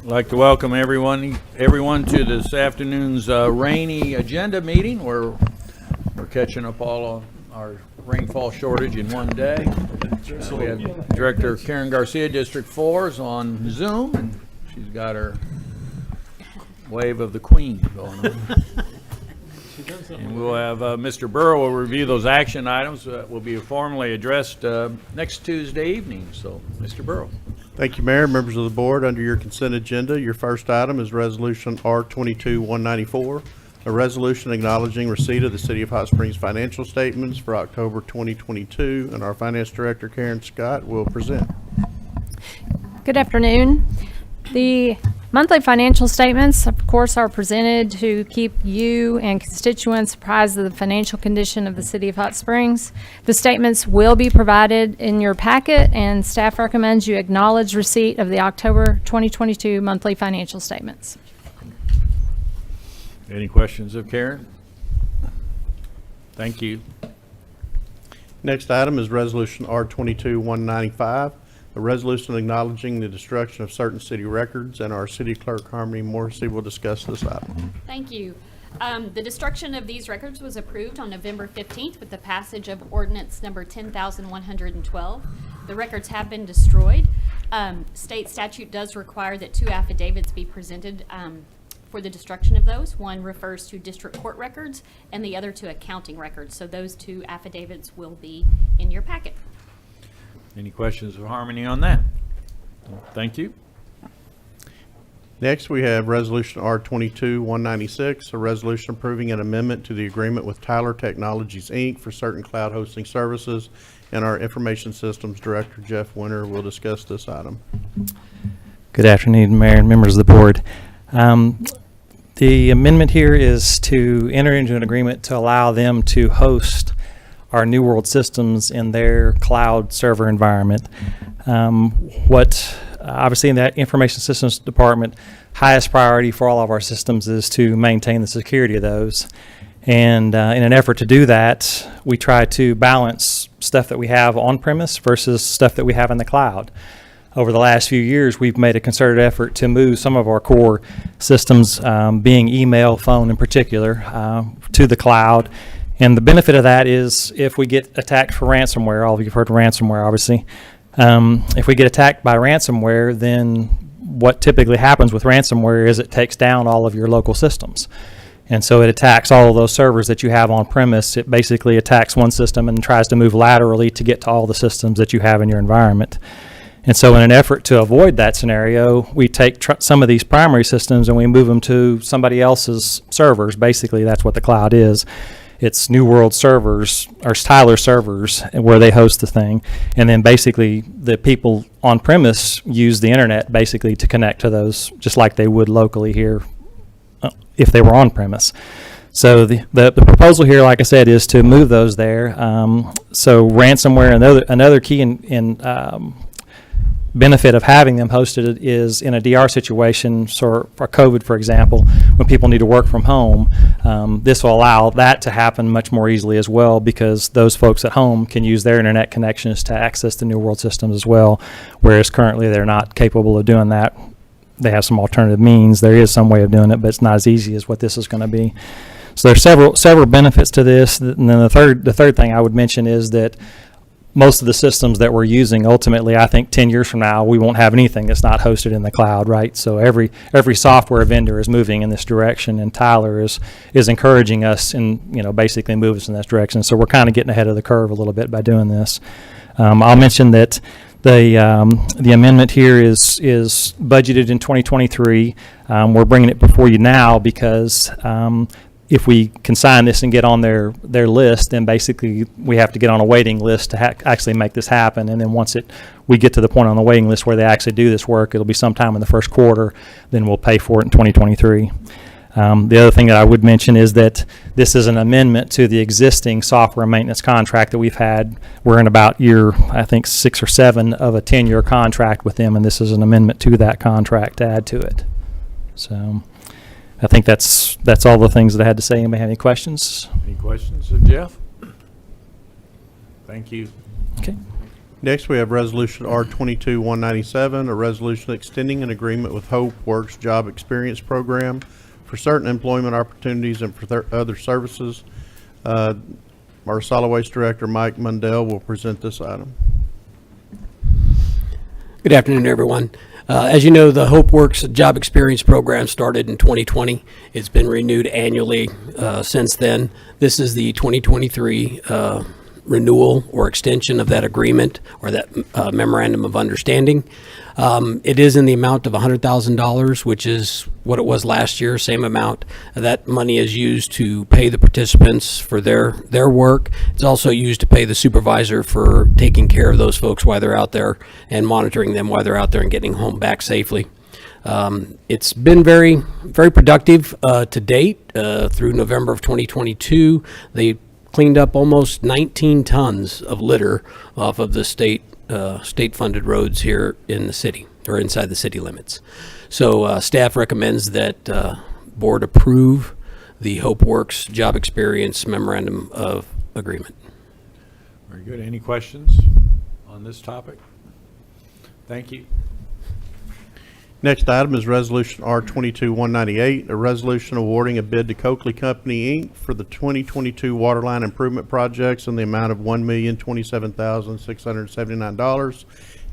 I'd like to welcome everyone to this afternoon's rainy agenda meeting where we're catching up all on our rainfall shortage in one day. We have Director Karen Garcia, District 4, is on Zoom, and she's got her wave of the Queen going on. And we'll have Mr. Burrow will review those action items that will be formally addressed next Tuesday evening. So, Mr. Burrow. Thank you, Mayor. Members of the board, under your consent agenda, your first item is Resolution R22-194, a resolution acknowledging receipt of the City of Hot Springs financial statements for October 2022, and our Finance Director, Karen Scott, will present. Good afternoon. The monthly financial statements, of course, are presented to keep you and constituents apprised of the financial condition of the City of Hot Springs. The statements will be provided in your packet, and staff recommends you acknowledge receipt of the October 2022 monthly financial statements. Any questions of Karen? Thank you. Next item is Resolution R22-195, a resolution acknowledging the destruction of certain city records, and our City Clerk, Harmony Morrissey, will discuss this item. Thank you. The destruction of these records was approved on November 15th with the passage of ordinance number 10,112. The records have been destroyed. State statute does require that 2 affidavits be presented for the destruction of those. One refers to district court records and the other to accounting records. So those 2 affidavits will be in your packet. Any questions of Harmony on that? Thank you. Next, we have Resolution R22-196, a resolution approving an amendment to the agreement with Tyler Technologies, Inc. for certain cloud hosting services, and our Information Systems Director, Jeff Winter, will discuss this item. Good afternoon, Mayor and members of the board. The amendment here is to enter into an agreement to allow them to host our New World systems in their cloud server environment. Obviously in that Information Systems Department, highest priority for all of our systems is to maintain the security of those. And in an effort to do that, we try to balance stuff that we have on-premise versus stuff that we have in the cloud. Over the last few years, we've made a concerted effort to move some of our core systems, being email, phone in particular, to the cloud. And the benefit of that is if we get attacked for ransomware, all of you have heard of ransomware, obviously. If we get attacked by ransomware, then what typically happens with ransomware is it takes down all of your local systems. And so it attacks all of those servers that you have on premise. It basically attacks one system and tries to move laterally to get to all the systems that you have in your environment. And so in an effort to avoid that scenario, we take some of these primary systems and we move them to somebody else's servers. Basically, that's what the cloud is. It's New World servers, or Tyler servers, where they host the thing. And then basically the people on premise use the internet basically to connect to those, just like they would locally here if they were on premise. So the proposal here, like I said, is to move those there. So ransomware, another key benefit of having them hosted is in a DR situation, so for COVID, for example, when people need to work from home, this will allow that to happen much more easily as well, because those folks at home can use their internet connections to access the New World systems as well, whereas currently they're not capable of doing that. They have some alternative means. There is some way of doing it, but it's not as easy as what this is going to be. So there's several benefits to this. And then the third thing I would mention is that most of the systems that we're using, ultimately, I think 10 years from now, we won't have anything that's not hosted in the cloud, right? So every software vendor is moving in this direction, and Tyler is encouraging us and basically move us in this direction. So we're kind of getting ahead of the curve a little bit by doing this. I'll mention that the amendment here is budgeted in 2023. We're bringing it before you now because if we can sign this and get on their list, then basically we have to get on a waiting list to actually make this happen. And then once we get to the point on the waiting list where they actually do this work, it'll be sometime in the first quarter. Then we'll pay for it in 2023. The other thing that I would mention is that this is an amendment to the existing software maintenance contract that we've had. We're in about year, I think, 6 or 7 of a 10-year contract with them, and this is an amendment to that contract to add to it. So I think that's all the things that I had to say. Anybody have any questions? Any questions of Jeff? Thank you. Okay. Next, we have Resolution R22-197, a resolution extending an agreement with Hope Works Job Experience Program for certain employment opportunities and for other services. Our Solid Waste Director, Mike Mundell, will present this item. Good afternoon, everyone. As you know, the Hope Works Job Experience Program started in 2020. It's been renewed annually since then. This is the 2023 renewal or extension of that agreement or that memorandum of understanding. It is in the amount of $100,000, which is what it was last year, same amount. That money is used to pay the participants for their work. It's also used to pay the supervisor for taking care of those folks while they're out there and monitoring them while they're out there and getting home back safely. It's been very, very productive to date. Through November of 2022, they cleaned up almost 19 tons of litter off of the state-funded roads here in the city, or inside the city limits. So staff recommends that board approve the Hope Works Job Experience Memorandum of Agreement. Very good. Any questions on this topic? Thank you. Next item is Resolution R22-198, a resolution awarding a bid to Coakley Company, Inc. for the 2022 waterline improvement projects in the amount of $1,027,679.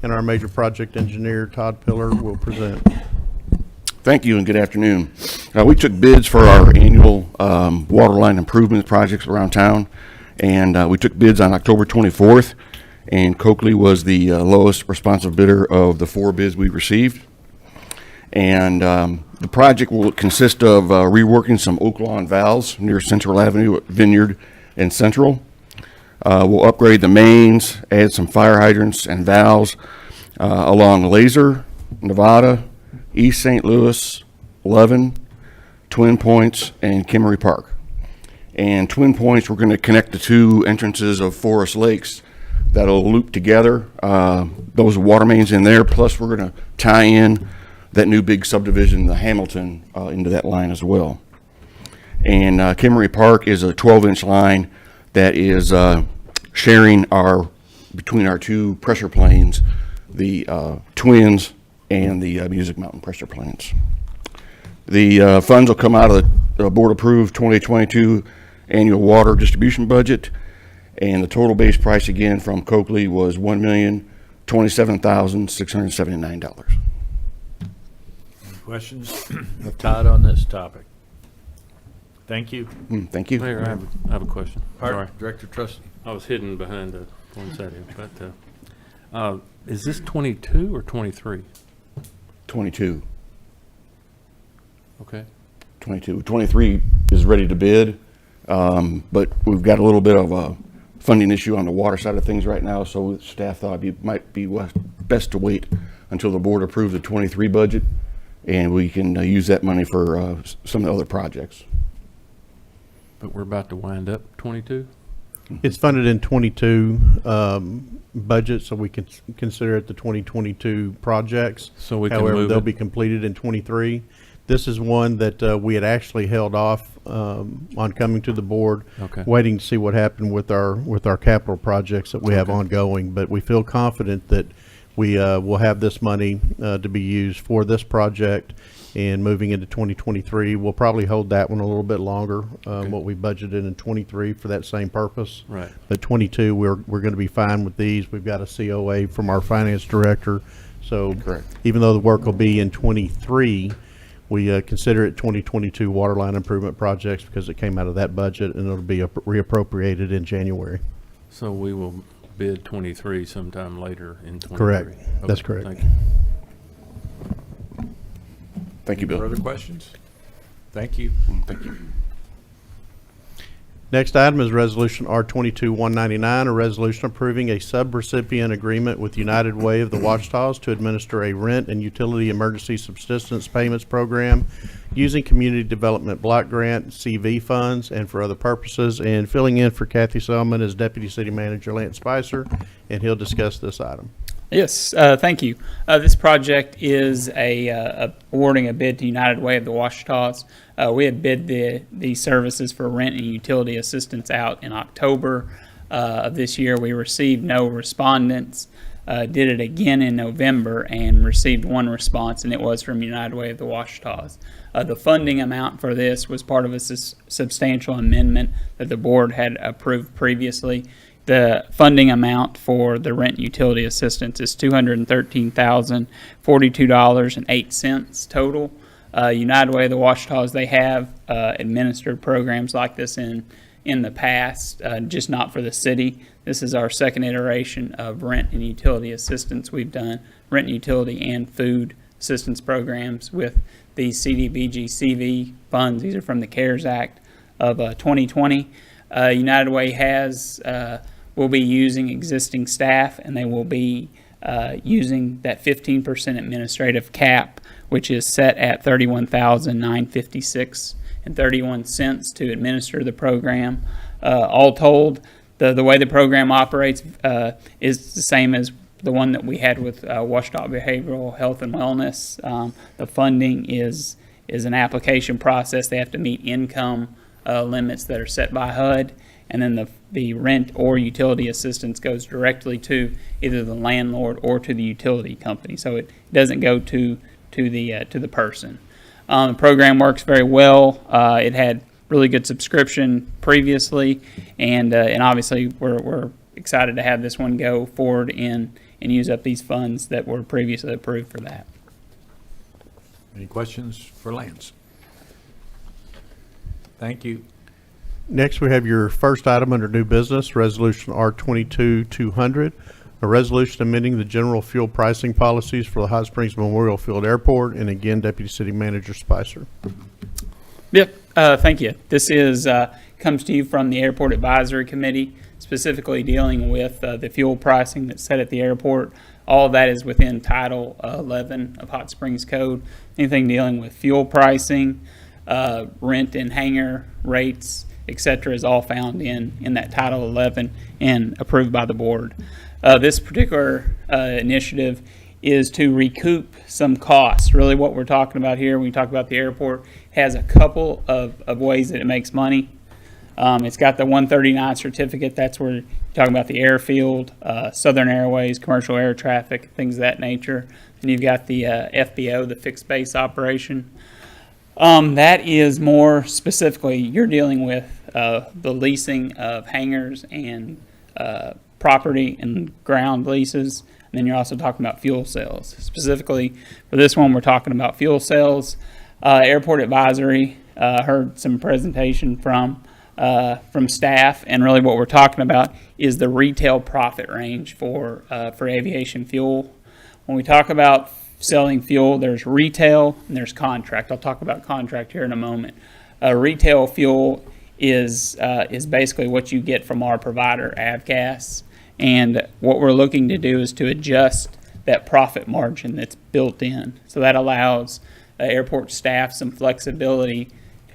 And our major project engineer, Todd Pillar, will present. Thank you and good afternoon. We took bids for our annual waterline improvement projects around town, and we took bids on October 24th, and Coakley was the lowest responsive bidder of the 4 bids we received. And the project will consist of reworking some oak lawn valves near Central Avenue at Vineyard and Central. We'll upgrade the mains, add some fire hydrants and valves along Laser, Nevada, East St. Louis, Levin, Twin Points, and Kimmery Park. And Twin Points, we're going to connect the 2 entrances of Forest Lakes that'll loop together. Those water mains in there, plus we're going to tie in that new big subdivision, the Hamilton, into that line as well. And Kimmery Park is a 12-inch line that is sharing between our 2 pressure planes, the Twins and the Music Mountain pressure planes. The funds will come out of the board-approved 2022 annual water distribution budget, and the total base price again from Coakley was $1,027,679. Questions of Todd on this topic? Thank you. Thank you. Mayor, I have a question. Art, Sorry. Director Trustee. I was hidden behind the poinsettia, but is this 22 or 23? 22. Okay. 22. 23 is ready to bid, but we've got a little bit of a funding issue on the water side of things right now, so staff thought it might be best to wait until the board approves the 23 budget, and we can use that money for some of the other projects. But we're about to wind up 22? It's funded in 22 budget, so we can consider it the 2022 projects. So we can However, move they'll it? be completed in 23. This is one that we had actually held off on coming to the board, Okay. waiting to see what happened with our capital projects that we have Okay. ongoing. But we feel confident that we will have this money to be used for this project. And moving into 2023, we'll probably hold that one a little bit longer, what we budgeted in 23 for that same purpose. Right. But 22, we're going to be fine with these. We've got a COA from our finance director. So Correct. even though the work will be in 23, we consider it 2022 water line improvement projects because it came out of that budget, and it'll be reappropriated in January. So we will bid 23 sometime later in 23? Correct. That's Okay, correct. Thank you. Thank you, Bill. Further questions? Thank you. Thank you. Next item is Resolution R22-199, a resolution approving a subrecipient agreement with United Way of the Washtas to administer a rent and utility emergency subsistence payments program using Community Development Block Grant CV funds and for other purposes. And filling in for Kathy Selman is Deputy City Manager Lance Spicer, and he'll discuss this item. Yes, thank you. This project is awarding a bid to United Way of the Washtas. We had bid the services for rent and utility assistance out in October. of this year. We received no respondents. Did it again in November and received one response, and it was from United Way of the Washita's. The funding amount for this was part of a substantial amendment that the board had approved previously. The funding amount for the rent utility assistance is $213,042.08 total. United Way of the Washita's, they have administered programs like this in the past, just not for the city. This is our second iteration of rent and utility assistance. We've done rent and utility and food assistance programs with the CDBG-CV funds. These are from the CARES Act of 2020. United Way will be using existing staff, and they will be using that 15% administrative cap, which is set at $31,956.31 to administer the program. All told, the way the program operates is the same as the one that we had with Washita Behavioral Health and Wellness. The funding is an application process. They have to meet income limits that are set by HUD, and then the rent or utility assistance goes directly to either the landlord or to the utility company. So it doesn't go to the person. The program works very well. It had really good subscription previously, and obviously we're excited to have this one go forward and use up these funds that were previously approved for that. Any questions for Lance? Thank you. Next, we have your first item under new business, Resolution R22-200, a resolution amending the general fuel pricing policies for the Hot Springs Memorial Field Airport. And again, Deputy City Manager Spicer. Yep, thank you. This is comes to you from the Airport Advisory Committee, specifically dealing with the fuel pricing that's set at the airport. All of that is within Title 11 of Hot Springs Code. Anything dealing with fuel pricing, rent and hangar rates, etc., is all found in that Title 11 and approved by the board. This particular initiative is to recoup some costs. Really what we're talking about here when we talk about the airport has a couple of ways that it makes money. It's got the 139 certificate. That's where you're talking about the airfield, Southern Airways, commercial air traffic, things of that nature. And you've got the FBO, the fixed base operation. That is more specifically, you're dealing with the leasing of hangars and property and ground leases. And then you're also talking about fuel sales. Specifically for this one, we're talking about fuel sales. Airport Advisory heard some presentation from staff, and really what we're talking about is the retail profit range for aviation fuel. When we talk about selling fuel, there's retail and there's contract. I'll talk about contract here in a moment. Retail fuel is basically what you get from our provider, Avgas, and what we're looking to do is to adjust that profit margin that's built in. So that allows airport staff some flexibility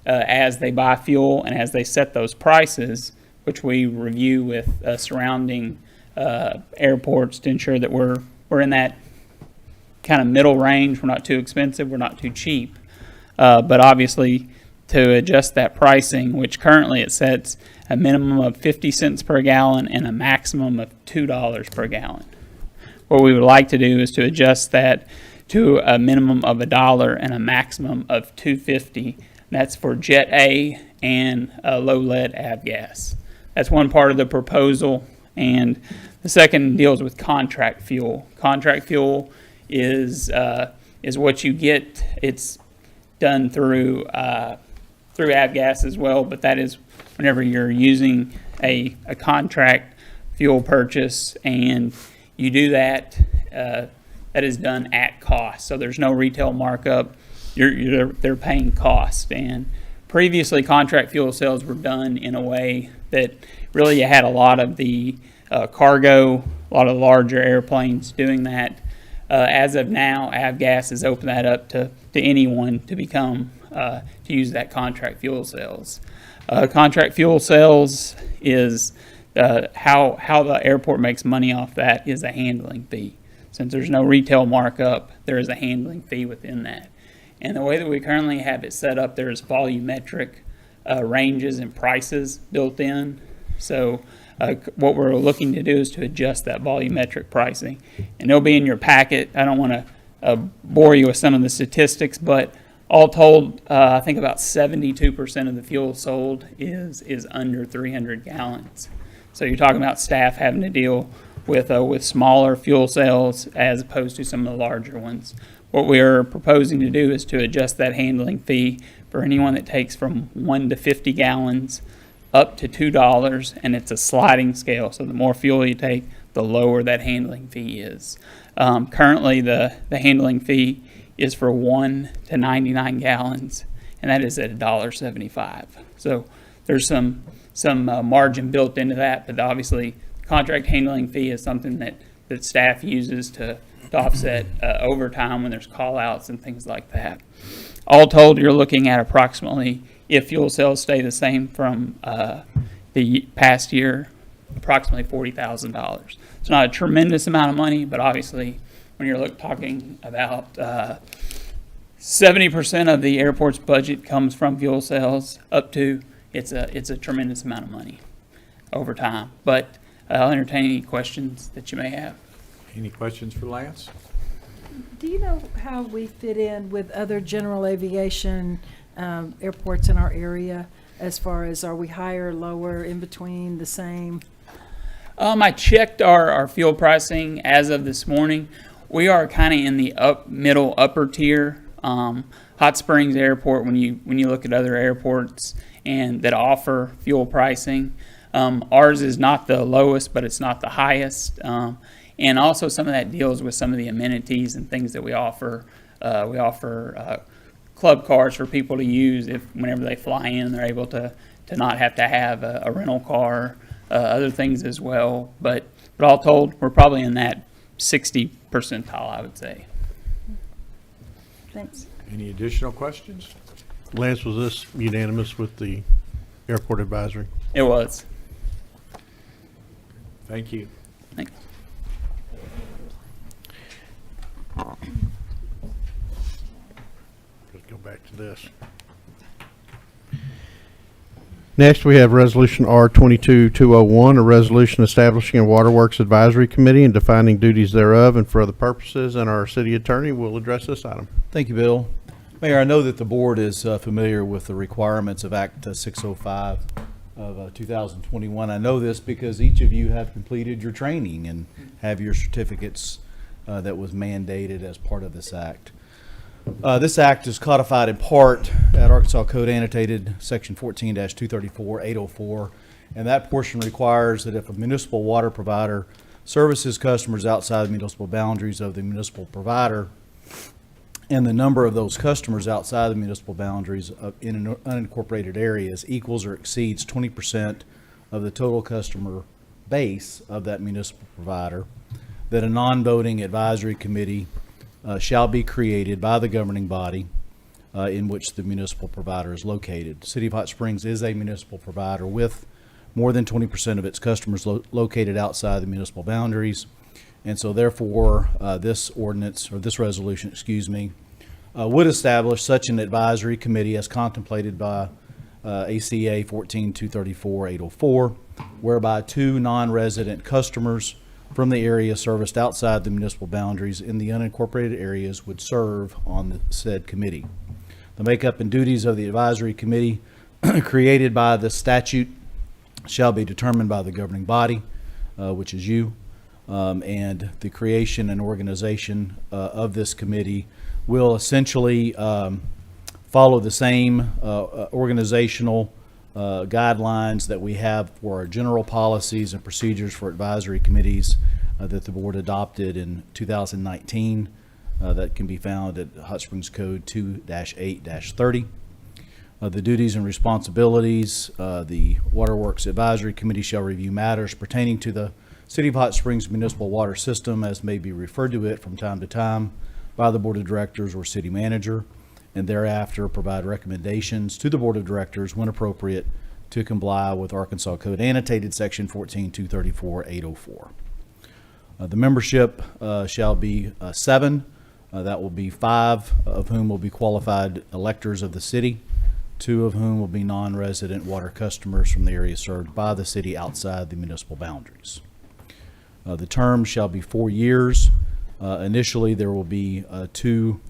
as they buy fuel and as they set those prices, which we review with surrounding airports to ensure that we're in that kind of middle range. We're not too expensive, we're not too cheap. But obviously to adjust that pricing, which currently it sets a minimum of 50 cents per gallon and a maximum of $2 per gallon. What we would like to do is to adjust that to a minimum of $1 and a maximum of $2.50. That's for Jet A and low lead avgas. That's one part of the proposal. And the second deals with contract fuel. Contract fuel is what you get. It's done through avgas as well, but that is whenever you're using a contract fuel purchase, and you do that, that is done at cost. So there's no retail markup. They're paying cost. And previously, contract fuel sales were done in a way that really you had a lot of the cargo, a lot of larger airplanes doing that. As of now, Avgas has opened that up to anyone to become to use that contract fuel sales. Contract fuel sales is how the airport makes money off that is a handling fee. Since there's no retail markup, there is a handling fee within that. And the way that we currently have it set up, there's volumetric ranges and prices built in. So what we're looking to do is to adjust that volumetric pricing. And it'll be in your packet. I don't want to bore you with some of the statistics, but all told, I think about 72% of the fuel sold is under 300 gallons. So you're talking about staff having to deal with smaller fuel cells as opposed to some of the larger ones. What we are proposing to do is to adjust that handling fee for anyone that takes from 1 to 50 gallons up to $2, and it's a sliding scale. So the more fuel you take, the lower that handling fee is. Currently, the handling fee is for 1 to 99 gallons, and that is at $1.75. So there's some margin built into that, but obviously contract handling fee is something that staff uses to offset overtime when there's call outs and things like that. All told, you're looking at approximately, if fuel cells stay the same from the past year, approximately $40,000. It's not a tremendous amount of money, but obviously when you're talking about 70% of the airport's budget comes from fuel cells, up to it's a tremendous amount of money over time. But I'll entertain any questions that you may have. Any questions for Lance? Do you know how we fit in with other general aviation airports in our area, as far as are we higher, lower, in between, the same? I checked our fuel pricing as of this morning. We are kind of in the middle upper tier. Hot Springs Airport, when you look at other airports and that offer fuel pricing, ours is not the lowest, but it's not the highest. And also some of that deals with some of the amenities and things that we offer. We offer club cars for people to use whenever they fly in, they're able to not have to have a rental car, other things as well. But all told, we're probably in that 60 percentile, I would say. Thanks. Any additional questions? Lance, was this unanimous with the airport advisory? It was. Thank you. Thanks. Let's go back to this. Next, we have Resolution R-22-201, a resolution establishing a Waterworks Advisory Committee and defining duties thereof and for other purposes, and our city attorney will address this item. Thank you, Bill. Mayor, I know that the board is familiar with the requirements of Act 605 of 2021. I know this because each of you have completed your training and have your certificates that was mandated as part of this act. This act is codified in part at Arkansas Code Annotated Section 14-234-804, and that portion requires that if a municipal water provider services customers outside the municipal boundaries of the municipal provider, and the number of those customers outside the municipal boundaries in unincorporated areas equals or exceeds 20% of the total customer base of that municipal provider, that a non-voting advisory committee shall be created by the governing body in which the municipal provider is located. City of Hot Springs is a municipal provider with more than 20% of its customers located outside the municipal boundaries. And so therefore, this ordinance, or this resolution, excuse me, would establish such an advisory committee as contemplated by ACA 14-234-804, whereby 2 non-resident customers from the area serviced outside the municipal boundaries in the unincorporated areas would serve on the said committee. The makeup and duties of the advisory committee created by the statute shall be determined by the governing body, which is you, and the creation and organization of this committee will essentially follow the same organizational guidelines that we have for our general policies and procedures for advisory committees that the board adopted in 2019 that can be found at Hot Springs Code 2-8-30. The duties and responsibilities, the Waterworks Advisory Committee shall review matters pertaining to the City of Hot Springs municipal water system as may be referred to it from time to time by the Board of Directors or City Manager, and thereafter provide recommendations to the Board of Directors when appropriate to comply with Arkansas Code Annotated Section 14-234-804. The membership shall be 7. That will be 5 of whom will be qualified electors of the city, 2 of whom will be non-resident water customers from the area served by the city outside the municipal boundaries. The term shall be 4 years. Initially, there will be two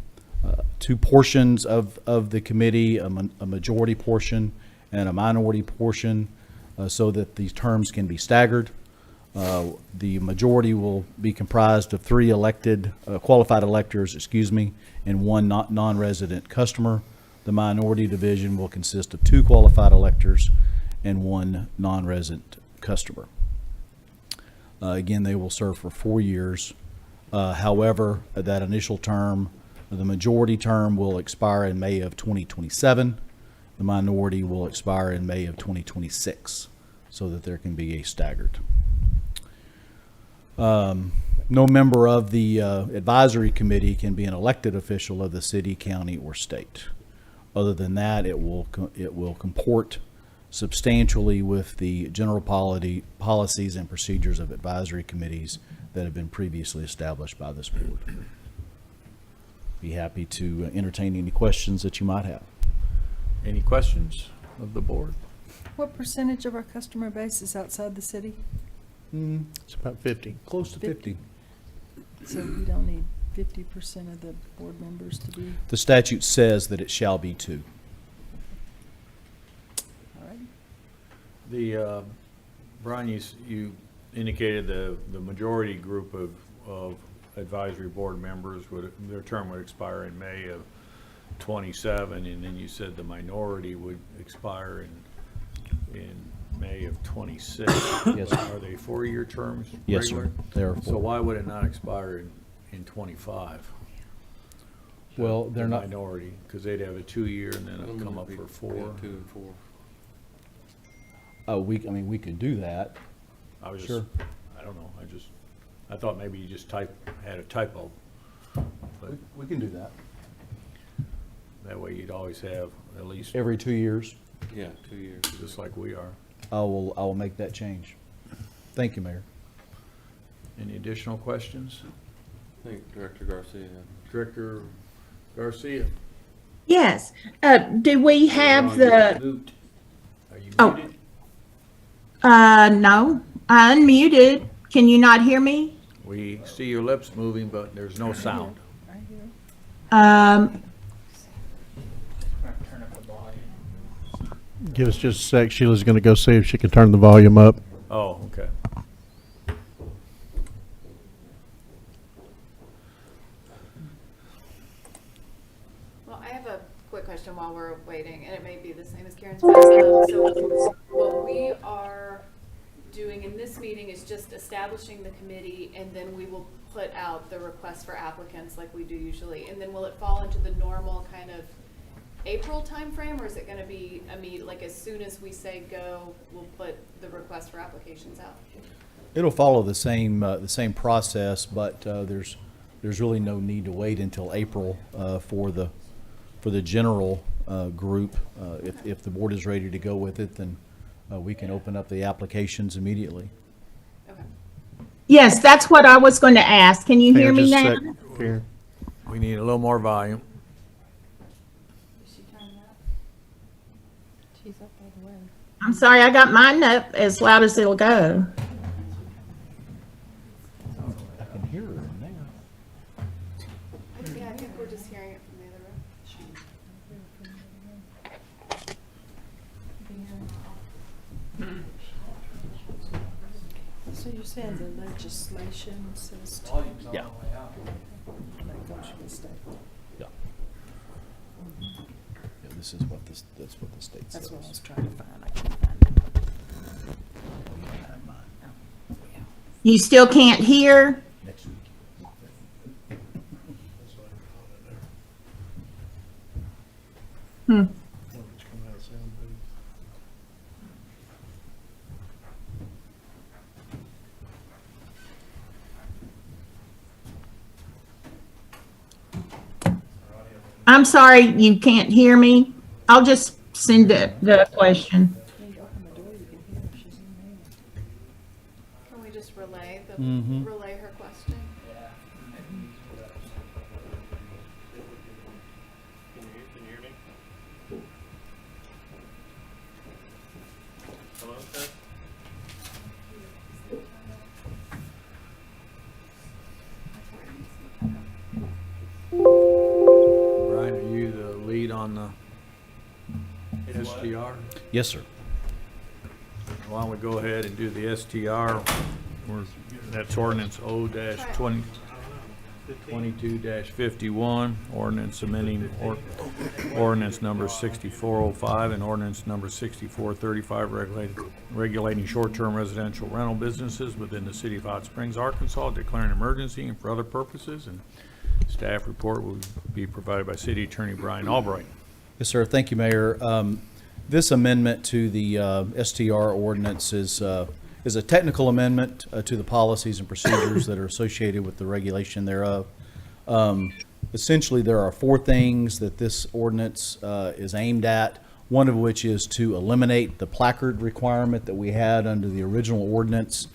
portions of the committee, a majority portion and a minority portion, so that these terms can be staggered. The majority will be comprised of 3 qualified electors, and 1 non-resident customer. The minority division will consist of 2 qualified electors and 1 non-resident customer. Again, they will serve for 4 years. However, that initial term, the majority term will expire in May of 2027. The minority will expire in May of 2026, so that there can be a staggered. No member of the advisory committee can be an elected official of the city, county, or state. Other than that, it will comport substantially with the general policies and procedures of advisory committees that have been previously established by this board. Be happy to entertain any questions that you might have. Any questions of the board? What percentage of our customer base is outside the city? It's about 50. Close to 50. So we don't need 50% of the board members to be, The statute says that it shall be 2. all right? The, Brian, you indicated the majority group of advisory board members their term would expire in May of 27, and then you said the minority would expire in May of 26. Yes. Are they 4-year terms? Yes, sir. regular? They are So 4. why would it not expire in 25? Well, they're The not, minority, because they'd have a 2-year and then it'll come up for 4. we could do that. I was just, Sure. I don't know, I thought maybe you just had a typo. But We can do that. that way you'd always have at least, Every 2 years, Yeah, 2 years. just like we are. I will make that change. Thank you, Mayor. Any additional questions? I think Director Garcia. Director Garcia? Yes. Do we have You're on the, mute. Are you Oh. muted? no, I unmuted. Can you not hear me? We see your lips moving, but there's no sound. Give us just a sec. Sheila's going to go see if she can turn the volume up. Oh, okay. Well, I have a quick question while we're waiting, and it may be the same as Karen's. So what we are doing in this meeting is just establishing the committee, and then we will put out the request for applicants like we do usually. And then will it fall into the normal kind of April timeframe, or is it gonna be like as soon as we say go, we'll put the request for applications out? It'll follow the same process, but there's really no need to wait until April for the general group. If the board is ready to go with it, then we can open up the applications immediately. Okay. Yes, that's what I was going to ask. Can you Hang hear on me just a now? sec, Karen. We need a little more volume. She's up by the way. I'm sorry, I got mine up as loud as it'll go. I can hear her in there. Yeah, I think we're just hearing it from the other room. So you're saying the legislation says to, Yeah. that comes from the state? Yeah. Yeah, this is what that's what the state says. That's what I was trying to find. I couldn't find it. You still can't hear? Next week. I'm sorry, you can't hear me. I'll just send the question. When you open the door, you can hear if she's in there. Can we just relay her question? Brian, are you the lead on the STR? Yes, sir. Why don't we go ahead and do the STR? That's ordinance O-20, 22-51, ordinance amending ordinance number 6405 and ordinance number 6435 regulating short-term residential rental businesses within the city of Hot Springs, Arkansas, declaring an emergency and for other purposes. And staff report will be provided by City Attorney Brian Albright. Yes, sir. Thank you, Mayor. This amendment to the STR ordinance is a technical amendment to the policies and procedures that are associated with the regulation thereof. Essentially, there are 4 things that this ordinance is aimed at, one of which is to eliminate the placard requirement that we had under the original ordinance.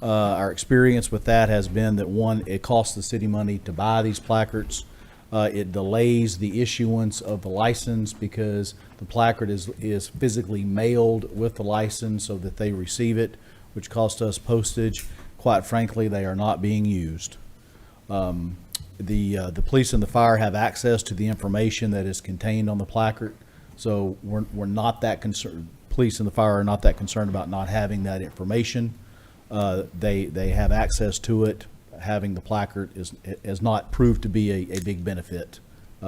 Our experience with that has been that, one, it costs the city money to buy these placards. It delays the issuance of the license because the placard is physically mailed with the license so that they receive it, which costs us postage. Quite frankly, they are not being used. The police and the fire have access to the information that is contained on the placard, so we're not that concerned. Police and the fire are not that concerned about not having that information. They have access to it. Having the placard has not proved to be a big benefit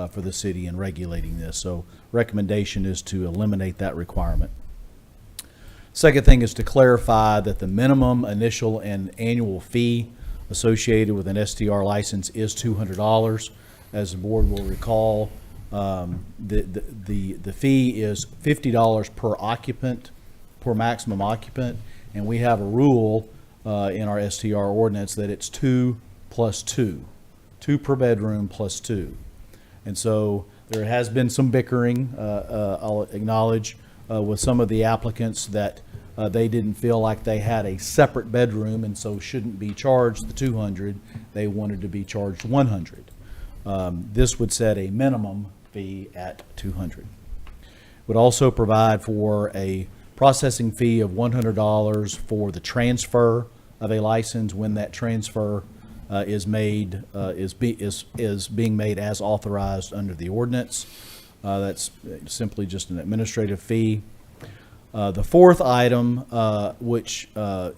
for the city in regulating this. So recommendation is to eliminate that requirement. Second thing is to clarify that the minimum initial and annual fee associated with an STR license is $200. As the board will recall, the fee is $50 per occupant, per maximum occupant, and we have a rule in our STR ordinance that it's 2 plus 2, 2 per bedroom plus 2. And so there has been some bickering, I'll acknowledge, with some of the applicants that they didn't feel like they had a separate bedroom and so shouldn't be charged the 200. They wanted to be charged 100. This would set a minimum fee at 200. Would also provide for a processing fee of $100 for the transfer of a license when that transfer is being made as authorized under the ordinance. That's simply just an administrative fee. The fourth item, which brought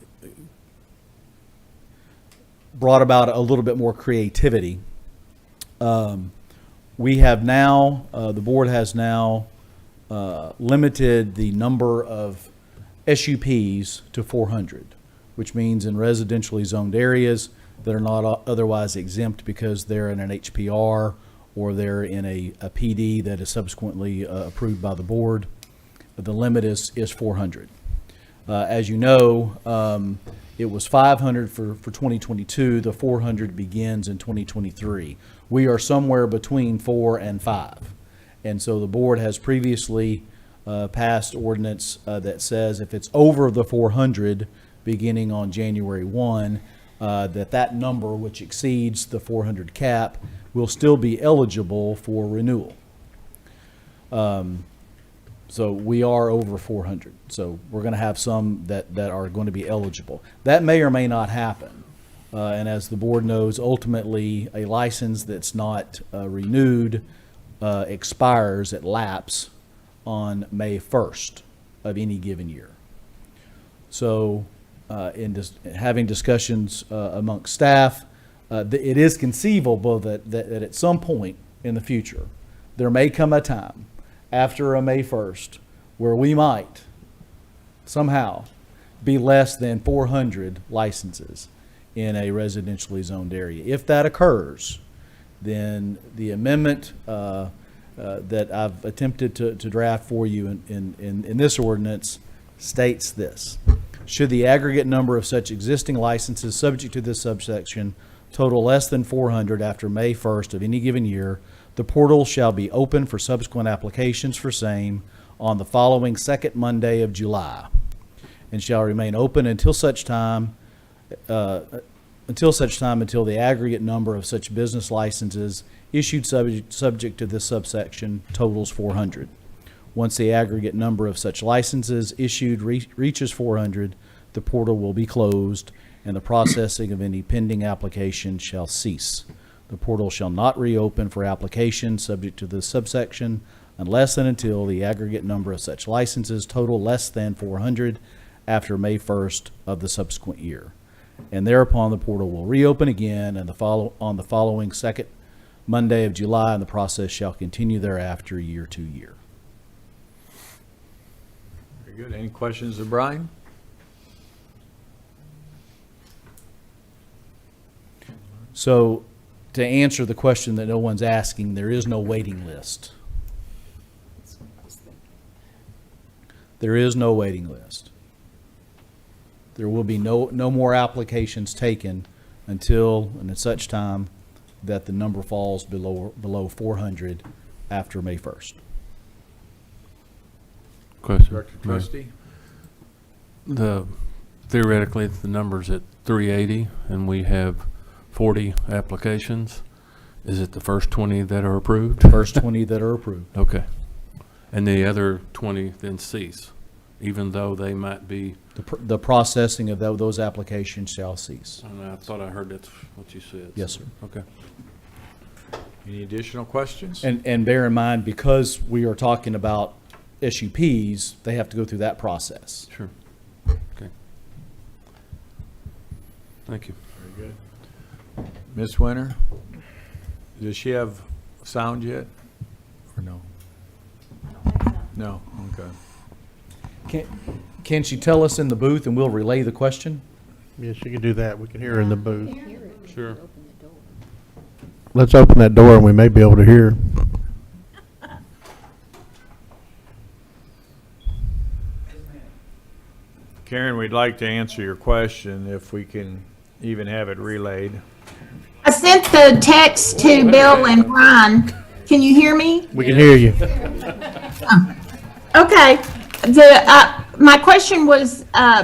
about a little bit more creativity, we have now, the board has now limited the number of SUPs to 400, which means in residentially zoned areas that are not otherwise exempt because they're in an HPR or they're in a PD that is subsequently approved by the board. The limit is 400. As you know, it was 500 for 2022. The 400 begins in 2023. We are somewhere between 4 and 5. And so the board has previously passed ordinance that says if it's over the 400 beginning on January 1, that number, which exceeds the 400 cap, will still be eligible for renewal. So we are over 400. So we're going to have some that are going to be eligible. That may or may not happen. And as the board knows, ultimately a license that's not renewed expires at lapse on May 1st of any given year. So having discussions amongst staff, it is conceivable that at some point in the future, there may come a time after a May 1st where we might somehow be less than 400 licenses in a residentially zoned area. If that occurs, then the amendment that I've attempted to draft for you in this ordinance states this: should the aggregate number of such existing licenses subject to this subsection total less than 400 after May 1st of any given year, the portal shall be open for subsequent applications for same on the following second Monday of July, and shall remain open until such time until the aggregate number of such business licenses issued subject to this subsection totals 400. Once the aggregate number of such licenses issued reaches 400, the portal will be closed and the processing of any pending application shall cease. The portal shall not reopen for applications subject to this subsection unless and until the aggregate number of such licenses total less than 400 after May 1st of the subsequent year. And thereupon the portal will reopen again and on the following second Monday of July, and the process shall continue thereafter year to year. Very good. Any questions of Brian? So to answer the question that no one's asking, there is no waiting list. There is no waiting list. There will be no more applications taken until and at such time that the number falls below 400 after May 1st. Question. Director Trustee? Theoretically, the number's at 380 and we have 40 applications. Is it the first 20 that are approved? First 20 that are approved. Okay. And the other 20 then cease, even though they might be. The processing of those applications shall cease. And I thought I heard that's what you said. Yes, sir. Okay. Any additional questions? And bear in mind, because we are talking about SUPs, they have to go through that process. Sure. Okay. Thank you. Very good. Ms. Winter, does she have sound yet? Or no? No, okay. Can she tell us in the booth and we'll relay the question? Yes, you can do that. We can hear her in the booth. Sure. Let's open that door and we may be able to hear. Karen, we'd like to answer your question if we can even have it relayed. I sent the text to Bill and Brian. Can you hear me? We can hear you. Okay. My question was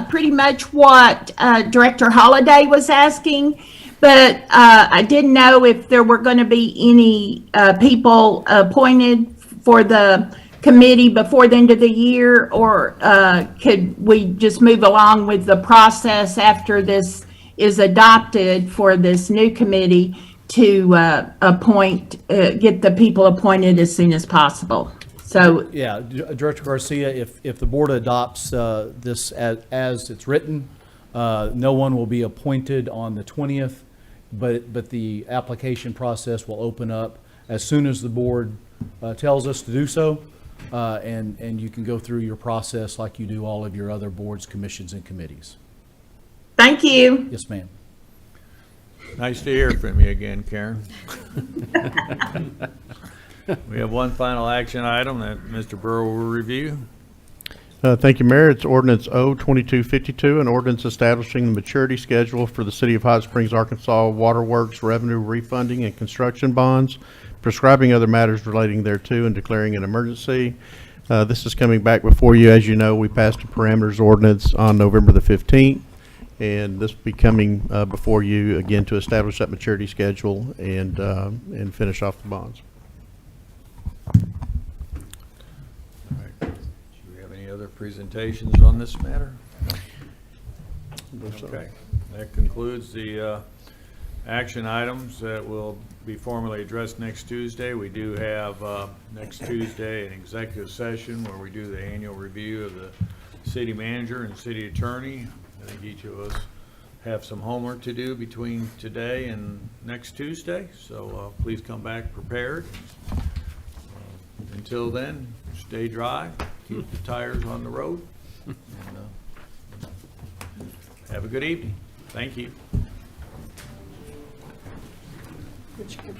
pretty much what Director Holliday was asking, but I didn't know if there were going to be any people appointed for the committee before the end of the year, or could we just move along with the process after this is adopted for this new committee to get the people appointed as soon as possible? So, Yeah, Director Garcia, if the board adopts this as it's written, no one will be appointed on the 20th, but the application process will open up as soon as the board tells us to do so, and you can go through your process like you do all of your other boards, commissions, and committees. thank you. Yes, ma'am. Nice to hear from you again, Karen. We have one final action item that Mr. Burrow will review. Thank you, Mayor. It's ordinance O-2252, an ordinance establishing the maturity schedule for the City of Hot Springs, Arkansas Waterworks revenue refunding and construction bonds, prescribing other matters relating thereto, and declaring an emergency. This is coming back before you. As you know, we passed a parameters ordinance on November the 15th, and this will be coming before you again to establish that maturity schedule and finish off the bonds. Do you have any other presentations on this matter? Okay, that concludes the action items that will be formally addressed next Tuesday. We do have next Tuesday an executive session where we do the annual review of the city manager and city attorney. I think each of us have some homework to do between today and next Tuesday, so please come back prepared. Until then, stay dry, keep the tires on the road, and have a good evening. Thank you. Which could